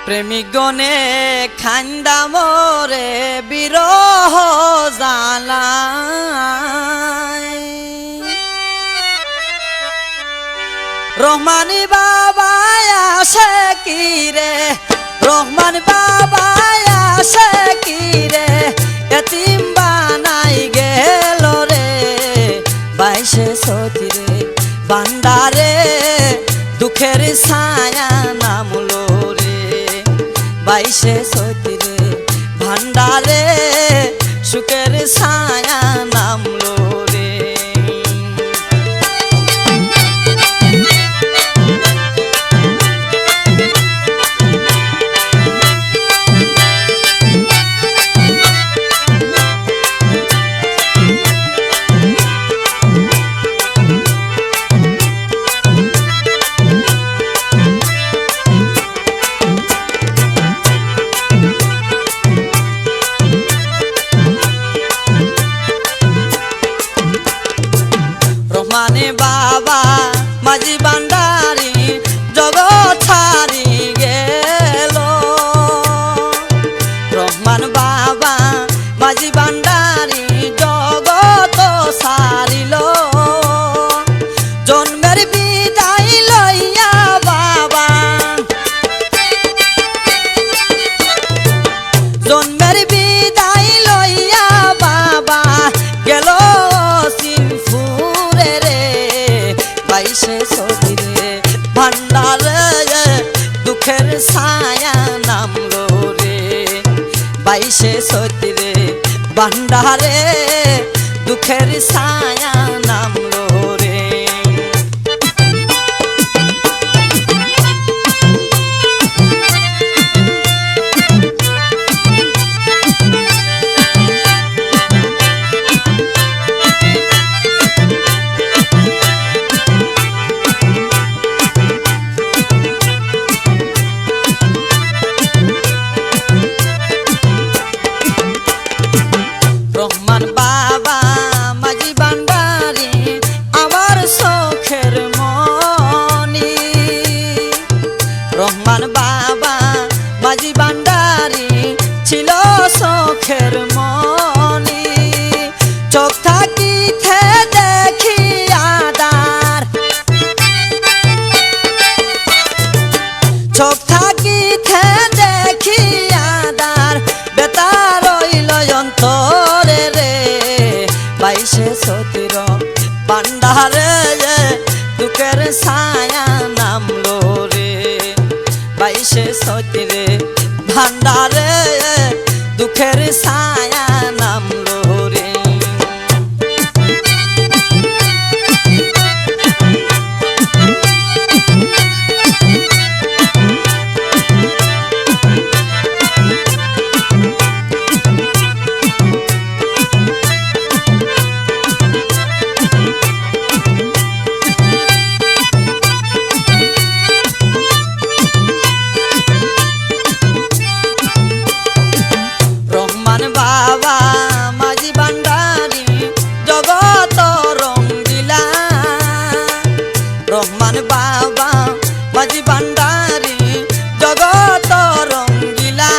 প্রেমিক গনে খান্দা মোরে বিরহ জালায় রহমানি বাবা আসে কি রে রহমান বাবা আসে কি রে এতিম বানাই গেল রে বাইশে সতী রে বান্দারে দুঃখের ছায়া নামলো রে বাইশে সতী রে ভান্ডারে সুখের ছায়া নামলো রে মানে বাবা মাঝি বান্ডারি জগৎ ছাড়ি গেল রহমান বাবা মাঝি বান্ডারি জগৎ ছাড়িল জন্মের বিদায় লইয়া বাবা জন্মের বিদায় লইয়া বাবা গেল বাইশে সতী রে ভান্ডারে দুঃখের ছায়া নামলো রে বাইশে সতী রে ভান্ডারে দুঃখের ছায়া নামলো রে রহমান বাবা মাঝি বান্ডারি আমার চোখের মনি রহমান বাবা মাঝি বান্ডারি ছিল চোখের মনি চোখ থাকিতে দেখি আদার চোখ থাকিতে দেখি আদার বেতার রইল অন্তরে রে বাইশে সতীর ভান্ডারে দুঃখের ছায়া নামলো রে বাইশে সতী রে ভান্ডারে দুঃখের ছায়া নামলো রে বাবা মাঝি বান্ডারি জগৎ রঙ্গিলা রহমান বাবা মাঝি বান্ডারি জগৎ রঙ্গিলা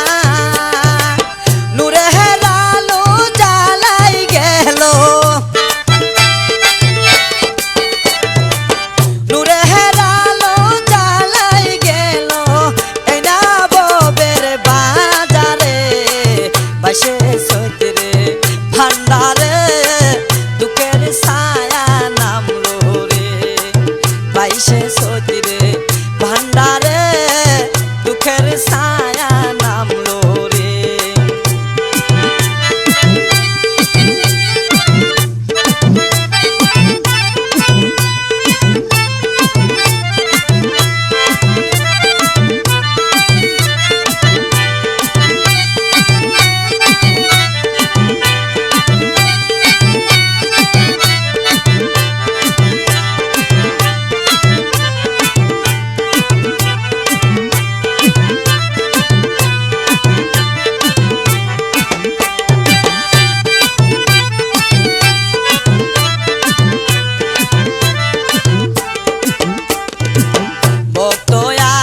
নূরে হেলালো জ্বালাই গেল নূরে হেলালো জ্বালাই গেল এই না ববের বাজারে বাইশে সতী রে ভান্ডারে দুঃখের ছায়া নামলো রে বাইশে সতী রে ভান্ডারে দুঃখের ছায়া নামলো রে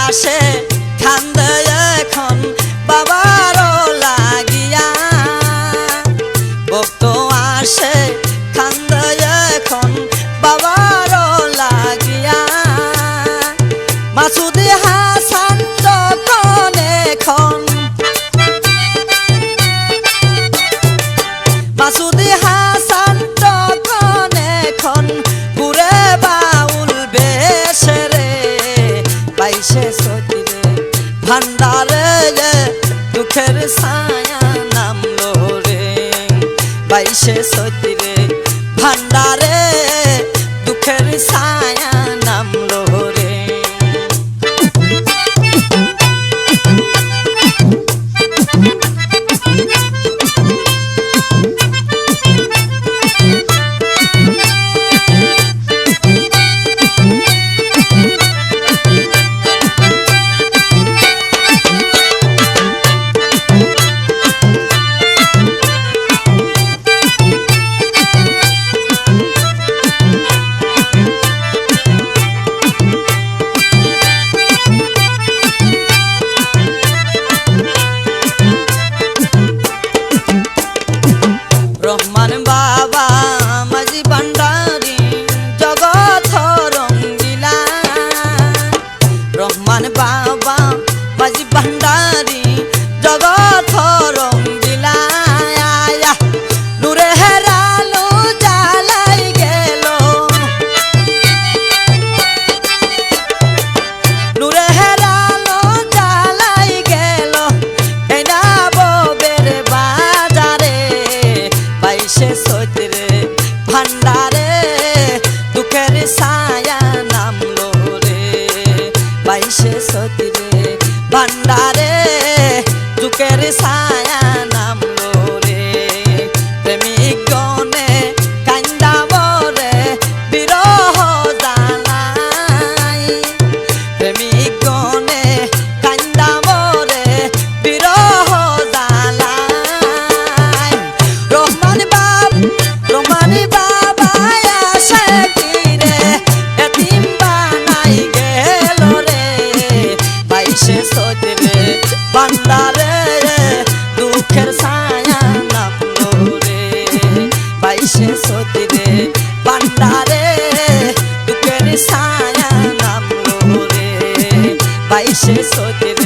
আসে খান্দে এখন হাসান যখন এখন মাসুদ হাসান যখন এখন ঘুরে বাউল বেশে রে 22শে চৈত্রে ভান্ডারে দুঃখের ছায়া নামলো রে 22শে চৈত্রে ভান্ডারে দুঃখের ছায়া নামলো রে রহমান বাবা মাঝি ভান্ডারী জগৎ রঙ্গিলা রহমান বাবা মাঝি ভান্ডারী জগৎ রঙ্গিলা নূরে হেরালো জ্বালাই গেল নূরে হেরালো জ্বালাই গেল এই না ববের বাজারে 22শে চৈত্রে ভান্ডারে দুঃখের ছায়া নামলো রে 22শে চৈত্রে ভান্ডারে দুঃখের ছায়া নামলো রে প্রেমিক গনে কান্দা বরে বিরহ জানাই প্রেমিক গনে কান্দা বরে বিরহ জানাই রহমান বাবা আসে কিরে এতিম বানাই গেল রে 22শে চৈত্রে ভান্ডারে দুঃখের ছায়া নামলো রে 22শে চৈত্রে ভান্ডারে দুঃখের ছায়া নামলো রে 22শে চৈত্রে